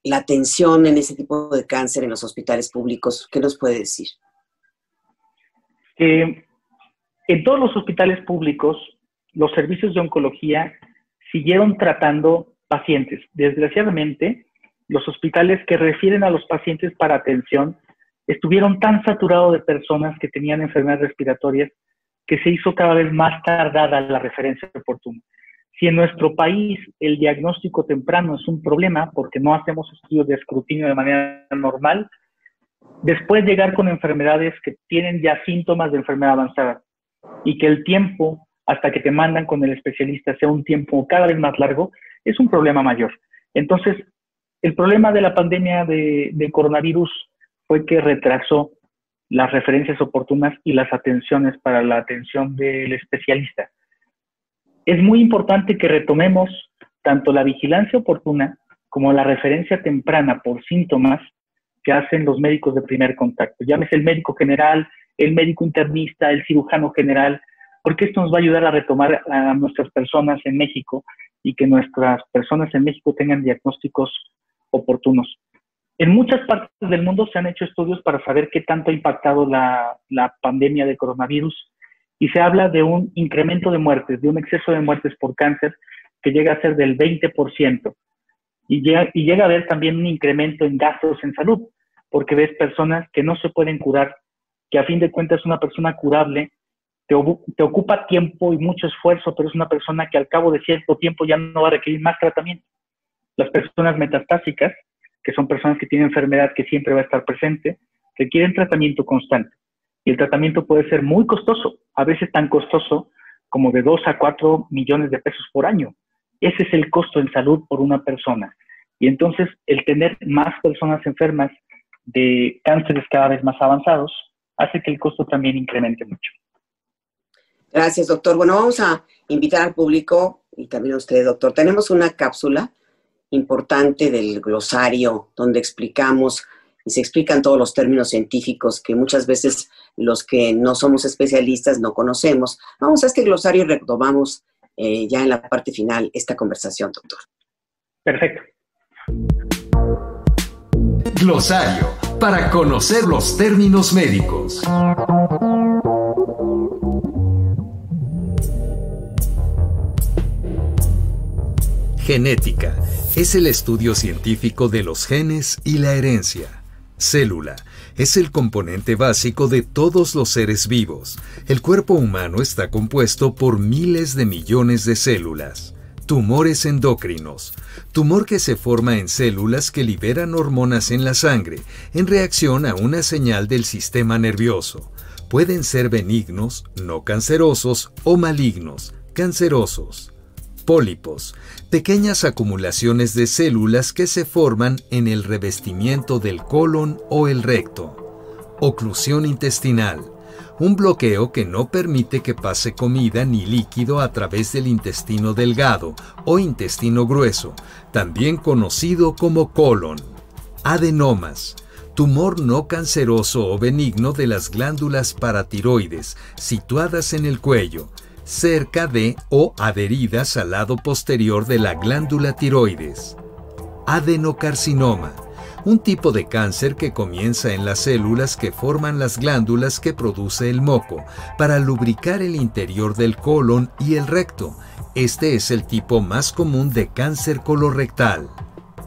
La atención en ese tipo de cáncer en los hospitales públicos, ¿qué nos puede decir? En todos los hospitales públicos, los servicios de oncología siguieron tratando pacientes. Desgraciadamente, los hospitales que refieren a los pacientes para atención estuvieron tan saturados de personas que tenían enfermedades respiratorias que se hizo cada vez más tardada la referencia oportuna. Si en nuestro país el diagnóstico temprano es un problema porque no hacemos estudios de escrutinio de manera normal, después llegar con enfermedades que tienen ya síntomas de enfermedad avanzada y que el tiempo hasta que te mandan con el especialista sea un tiempo cada vez más largo, es un problema mayor. Entonces, el problema de la pandemia de coronavirus fue que retrasó las referencias oportunas y las atenciones para la atención del especialista. Es muy importante que retomemos tanto la vigilancia oportuna como la referencia temprana por síntomas que hacen los médicos de primer contacto. Llámese el médico general, el médico internista, el cirujano general, porque esto nos va a ayudar a retomar a nuestras personas en México y que nuestras personas en México tengan diagnósticos oportunos. En muchas partes del mundo se han hecho estudios para saber qué tanto ha impactado la pandemia de coronavirus y se habla de un incremento de muertes, de un exceso de muertes por cáncer que llega a ser del 20%. Y llega a haber también un incremento en gastos en salud, porque ves personas que no se pueden curar, que a fin de cuentas una persona curable te ocupa tiempo y mucho esfuerzo, pero es una persona que al cabo de cierto tiempo ya no va a requerir más tratamiento. Las personas metastásicas, que son personas que tienen enfermedad que siempre va a estar presente, requieren tratamiento constante. Y el tratamiento puede ser muy costoso, a veces tan costoso como de 2 a 4 millones de pesos por año. Ese es el costo en salud por una persona. Y entonces el tener más personas enfermas de cánceres cada vez más avanzados hace que el costo también incremente mucho. Gracias, doctor. Bueno, vamos a invitar al público y también a usted, doctor. Tenemos una cápsula importante del glosario donde explicamos y se explican todos los términos científicos que muchas veces los que no somos especialistas no conocemos. Vamos a este glosario y retomamos ya en la parte final esta conversación, doctor. Perfecto. Glosario, para conocer los términos médicos. Genética es el estudio científico de los genes y la herencia. Célula es el componente básico de todos los seres vivos. El cuerpo humano está compuesto por miles de millones de células. Tumores endocrinos. Tumor que se forma en células que liberan hormonas en la sangre en reacción a una señal del sistema nervioso. Pueden ser benignos, no cancerosos o malignos, cancerosos. Pólipos, pequeñas acumulaciones de células que se forman en el revestimiento del colon o el recto. Oclusión intestinal, un bloqueo que no permite que pase comida ni líquido a través del intestino delgado o intestino grueso, también conocido como colon. Adenomas, tumor no canceroso o benigno de las glándulas paratiroides situadas en el cuello, cerca de o adheridas al lado posterior de la glándula tiroides. Adenocarcinoma, un tipo de cáncer que comienza en las células que forman las glándulas que produce el moco para lubricar el interior del colon y el recto. Este es el tipo más común de cáncer colorectal.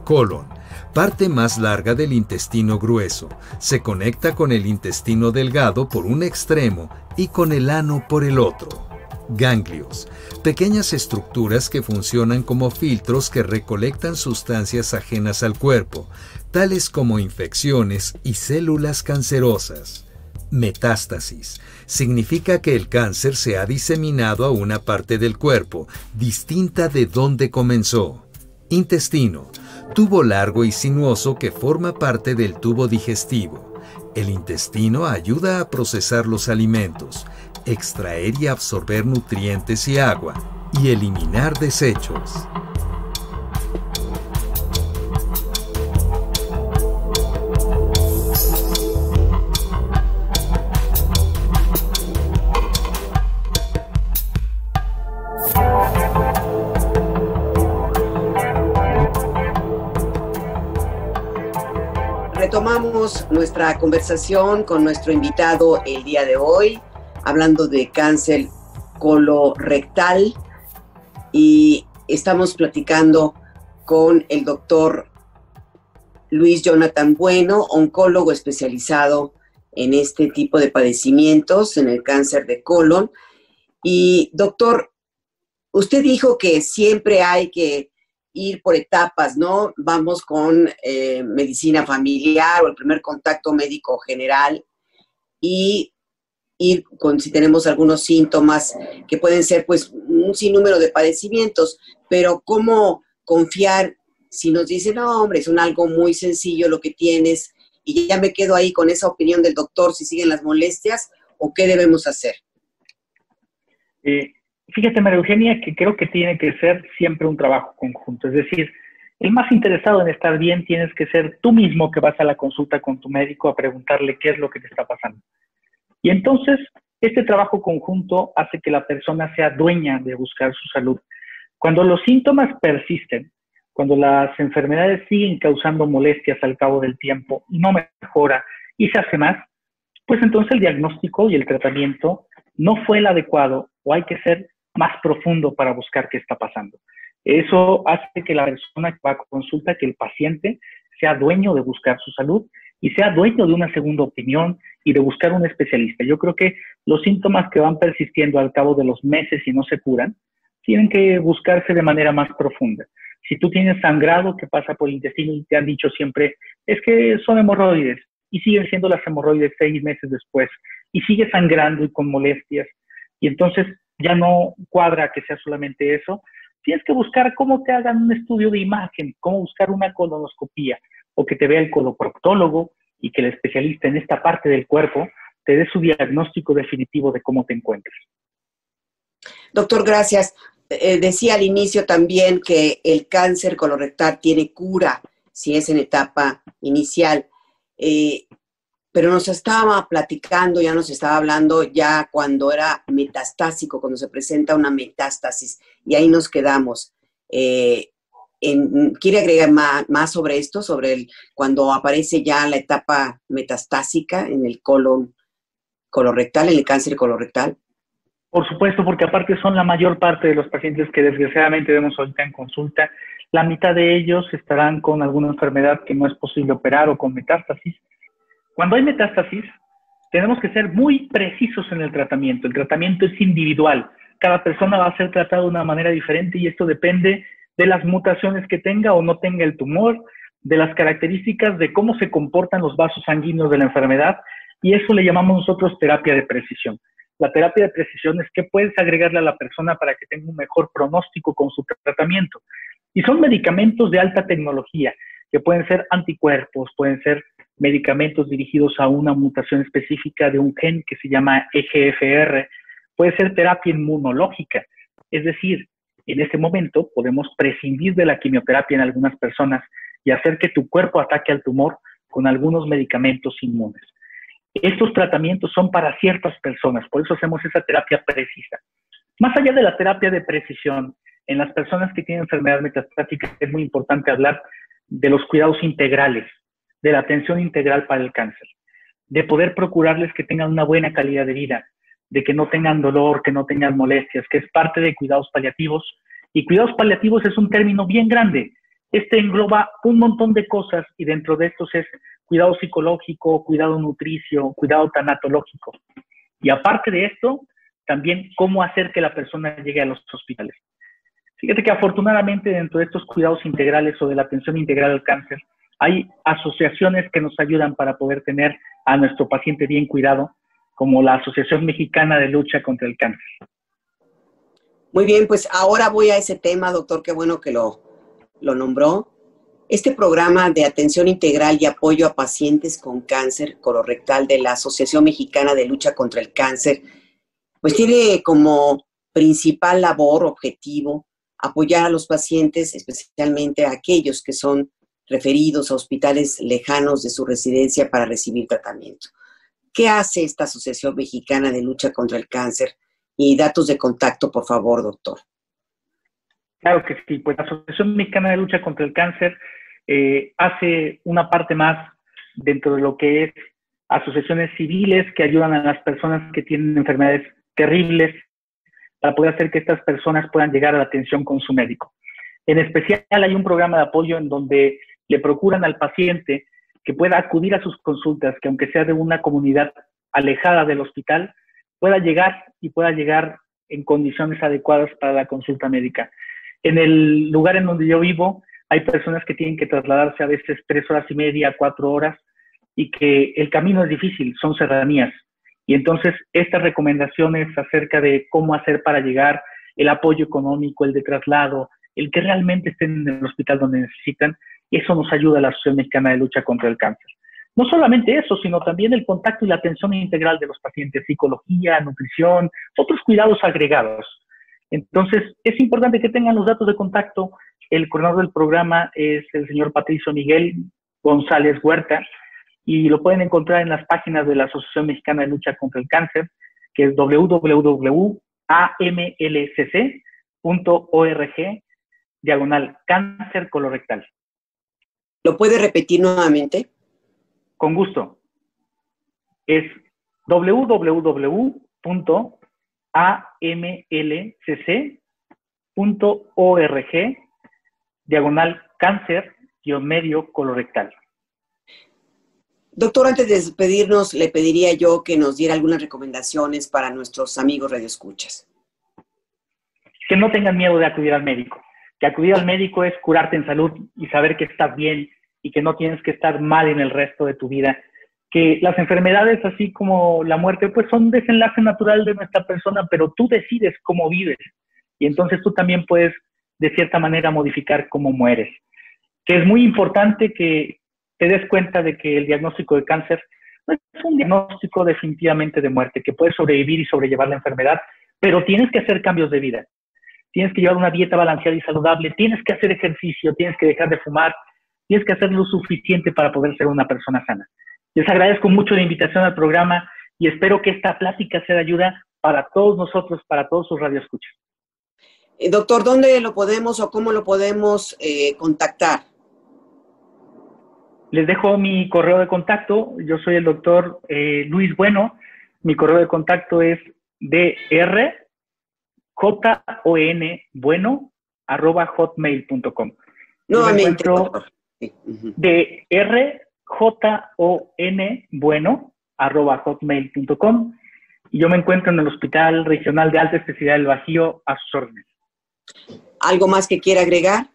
Colon, parte más larga del intestino grueso, se conecta con el intestino delgado por un extremo y con el ano por el otro. Ganglios, pequeñas estructuras que funcionan como filtros que recolectan sustancias ajenas al cuerpo, tales como infecciones y células cancerosas. Metástasis, significa que el cáncer se ha diseminado a una parte del cuerpo, distinta de donde comenzó. Intestino, tubo largo y sinuoso que forma parte del tubo digestivo. El intestino ayuda a procesar los alimentos, extraer y absorber nutrientes y agua, y eliminar desechos. retomamos nuestra conversación con nuestro invitado el día de hoy, hablando de cáncer colorectal, y estamos platicando con el doctor Luis Jonathan Bueno, oncólogo especializado en este tipo de padecimientos, en el cáncer de colon. Y doctor, usted dijo que siempre hay que ir por etapas, ¿no? Vamos con medicina familiar o el primer contacto médico general y ir con si tenemos algunos síntomas que pueden ser pues un sinnúmero de padecimientos, pero ¿cómo confiar si nos dicen, no, hombre, es algo muy sencillo lo que tienes y ya me quedo ahí con esa opinión del doctor si siguen las molestias, o qué debemos hacer? Fíjate, María Eugenia, que creo que tiene que ser siempre un trabajo conjunto. Es decir, el más interesado en estar bien tienes que ser tú mismo, que vas a la consulta con tu médico a preguntarle qué es lo que te está pasando. Y entonces, este trabajo conjunto hace que la persona sea dueña de buscar su salud. Cuando los síntomas persisten, cuando las enfermedades siguen causando molestias al cabo del tiempo y no mejora y se hace más, pues entonces el diagnóstico y el tratamiento no fue el adecuado, o hay que ser más profundo para buscar qué está pasando. Eso hace que la persona que va a consulta, que el paciente, sea dueño de buscar su salud y sea dueño de una segunda opinión y de buscar un especialista. Yo creo que los síntomas que van persistiendo al cabo de los meses y no se curan, tienen que buscarse de manera más profunda. Si tú tienes sangrado que pasa por el intestino y te han dicho siempre, es que son hemorroides, y siguen siendo las hemorroides 6 meses después, y sigue sangrando y con molestias, y entonces ya no cuadra que sea solamente eso, tienes que buscar cómo te hagan un estudio de imagen, cómo buscar una colonoscopía, o que te vea el coloproctólogo y que el especialista en esta parte del cuerpo te dé su diagnóstico definitivo de cómo te encuentras. Doctor, gracias. Decía al inicio también que el cáncer colorectal tiene cura si es en etapa inicial, pero nos estaba platicando, ya nos estaba hablando ya cuando era metastásico, cuando se presenta una metástasis, y ahí nos quedamos. ¿Quiere agregar más sobre esto, sobre cuando aparece ya la etapa metastásica en el colon colorectal, en el cáncer colorectal? Por supuesto, porque aparte son la mayor parte de los pacientes que desgraciadamente vemos ahorita en consulta. La mitad de ellos estarán con alguna enfermedad que no es posible operar o con metástasis. Cuando hay metástasis, tenemos que ser muy precisos en el tratamiento. El tratamiento es individual. Cada persona va a ser tratada de una manera diferente y esto depende de las mutaciones que tenga o no tenga el tumor, de las características de cómo se comportan los vasos sanguíneos de la enfermedad, y eso le llamamos nosotros terapia de precisión. La terapia de precisión es qué puedes agregarle a la persona para que tenga un mejor pronóstico con su tratamiento. Y son medicamentos de alta tecnología, que pueden ser anticuerpos, pueden ser medicamentos dirigidos a una mutación específica de un gen que se llama EGFR, puede ser terapia inmunológica. Es decir, en ese momento podemos prescindir de la quimioterapia en algunas personas y hacer que tu cuerpo ataque al tumor con algunos medicamentos inmunes. Estos tratamientos son para ciertas personas, por eso hacemos esa terapia precisa. Más allá de la terapia de precisión, en las personas que tienen enfermedad metastática es muy importante hablar de los cuidados integrales, de la atención integral para el cáncer, de poder procurarles que tengan una buena calidad de vida, de que no tengan dolor, que no tengan molestias, que es parte de cuidados paliativos. Y cuidados paliativos es un término bien grande. Este engloba un montón de cosas y dentro de estos es cuidado psicológico, cuidado nutricio, cuidado tanatológico. Y aparte de esto, también cómo hacer que la persona llegue a los hospitales. Fíjate que afortunadamente dentro de estos cuidados integrales o de la atención integral al cáncer, hay asociaciones que nos ayudan para poder tener a nuestro paciente bien cuidado, como la Asociación Mexicana de Lucha contra el Cáncer. Muy bien, pues ahora voy a ese tema, doctor, qué bueno que lo nombró. Este programa de atención integral y apoyo a pacientes con cáncer colorectal de la Asociación Mexicana de Lucha contra el Cáncer, pues tiene como principal labor, objetivo, apoyar a los pacientes, especialmente a aquellos que son referidos a hospitales lejanos de su residencia para recibir tratamiento. ¿Qué hace esta Asociación Mexicana de Lucha contra el Cáncer? Y datos de contacto, por favor, doctor. Claro que sí, pues la Asociación Mexicana de Lucha contra el Cáncer hace una parte más dentro de lo que es asociaciones civiles que ayudan a las personas que tienen enfermedades terribles para poder hacer que estas personas puedan llegar a la atención con su médico. En especial hay un programa de apoyo en donde le procuran al paciente que pueda acudir a sus consultas, que aunque sea de una comunidad alejada del hospital, pueda llegar en condiciones adecuadas para la consulta médica. En el lugar en donde yo vivo, hay personas que tienen que trasladarse a veces 3 horas y media, 4 horas, y que el camino es difícil, son serranías. Y entonces estas recomendaciones acerca de cómo hacer para llegar, el apoyo económico, el de traslado, el que realmente estén en el hospital donde necesitan, eso nos ayuda a la Asociación Mexicana de Lucha contra el Cáncer. No solamente eso, sino también el contacto y la atención integral de los pacientes, psicología, nutrición, otros cuidados agregados. Entonces, es importante que tengan los datos de contacto. El coordinador del programa es el señor Patricio Miguel González Huerta, y lo pueden encontrar en las páginas de la Asociación Mexicana de Lucha contra el Cáncer, que es www.amlcc.org/cáncer colorectal. ¿Lo puede repetir nuevamente? Con gusto. Es www.amlcc.org/cáncer medio Doctor, antes de despedirnos, le pediría yo que nos diera algunas recomendaciones para nuestros amigos radioescuchas. Que no tengan miedo de acudir al médico. Que acudir al médico es curarte en salud y saber que estás bien y que no tienes que estar mal en el resto de tu vida. Que las enfermedades, así como la muerte, pues son desenlace natural de nuestra persona, pero tú decides cómo vives. Y entonces tú también puedes, de cierta manera, modificar cómo mueres. Que es muy importante que te des cuenta de que el diagnóstico de cáncer no es un diagnóstico definitivamente de muerte, que puedes sobrevivir y sobrellevar la enfermedad, pero tienes que hacer cambios de vida. Tienes que llevar una dieta balanceada y saludable, tienes que hacer ejercicio, tienes que dejar de fumar, tienes que hacer lo suficiente para poder ser una persona sana. Les agradezco mucho la invitación al programa y espero que esta plática sea de ayuda para todos nosotros, para todos sus radioescuchas. Doctor, ¿dónde lo podemos o cómo lo podemos contactar? Les dejo mi correo de contacto. Yo soy el doctor Luis Bueno. Mi correo de contacto es drjonbueno@hotmail.com. Nuevamente, drjonbueno@hotmail.com. Y yo me encuentro en el Hospital Regional de Alta Especialidad del Bajío a sus órdenes. ¿Algo más que quiera agregar?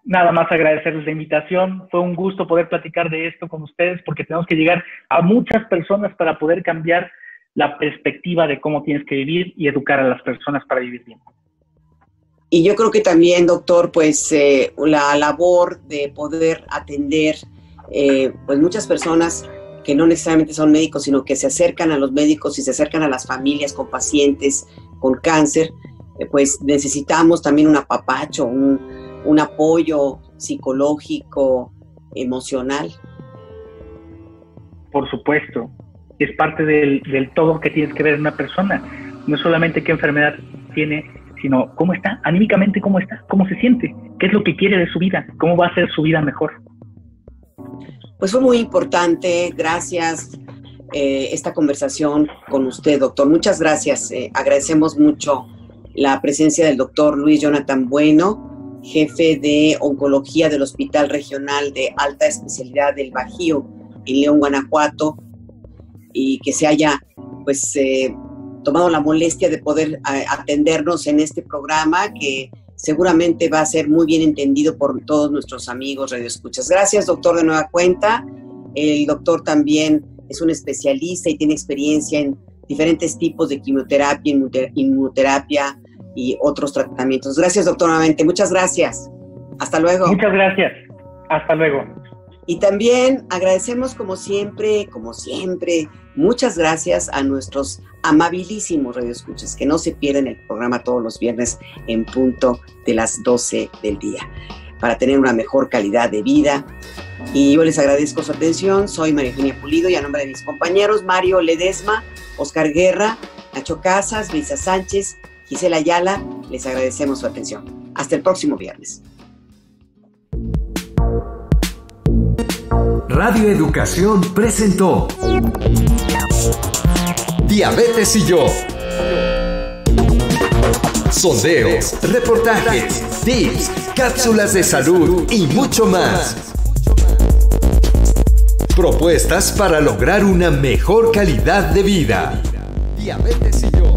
Nada más agradecerles la invitación. Fue un gusto poder platicar de esto con ustedes porque tenemos que llegar a muchas personas para poder cambiar la perspectiva de cómo tienes que vivir y educar a las personas para vivir bien. Y yo creo que también, doctor, pues la labor de poder atender pues muchas personas que no necesariamente son médicos, sino que se acercan a los médicos y se acercan a las familias con pacientes con cáncer, pues necesitamos también un apapacho, un apoyo psicológico, emocional. Por supuesto, es parte del todo que tienes que ver en una persona. No solamente qué enfermedad tiene, sino cómo está, anímicamente cómo está, cómo se siente, qué es lo que quiere de su vida, cómo va a ser su vida mejor. Pues fue muy importante, gracias esta conversación con usted, doctor. Muchas gracias, agradecemos mucho la presencia del doctor Luis Jonathan Bueno, jefe de oncología del Hospital Regional de Alta Especialidad del Bajío en León, Guanajuato, y que se haya pues tomado la molestia de poder atendernos en este programa que seguramente va a ser muy bien entendido por todos nuestros amigos radioescuchas. Gracias, doctor, de nueva cuenta. El doctor también es un especialista y tiene experiencia en diferentes tipos de quimioterapia, inmunoterapia y otros tratamientos. Gracias, doctor, nuevamente. Muchas gracias. Hasta luego. Muchas gracias. Hasta luego. Y también agradecemos como siempre, muchas gracias a nuestros amabilísimos radioescuchas que no se pierden el programa todos los viernes en punto de las 12 del día para tener una mejor calidad de vida. Y yo les agradezco su atención. Soy María Eugenia Pulido y a nombre de mis compañeros Mario Ledesma, Oscar Guerra, Nacho Casas, Luisa Sánchez, Gisela Ayala, les agradecemos su atención. Hasta el próximo viernes. Radio Educación presentó Diabetes y yo. Sondeos, reportajes, tips, cápsulas de salud y mucho más. Propuestas para lograr una mejor calidad de vida. Diabetes y yo.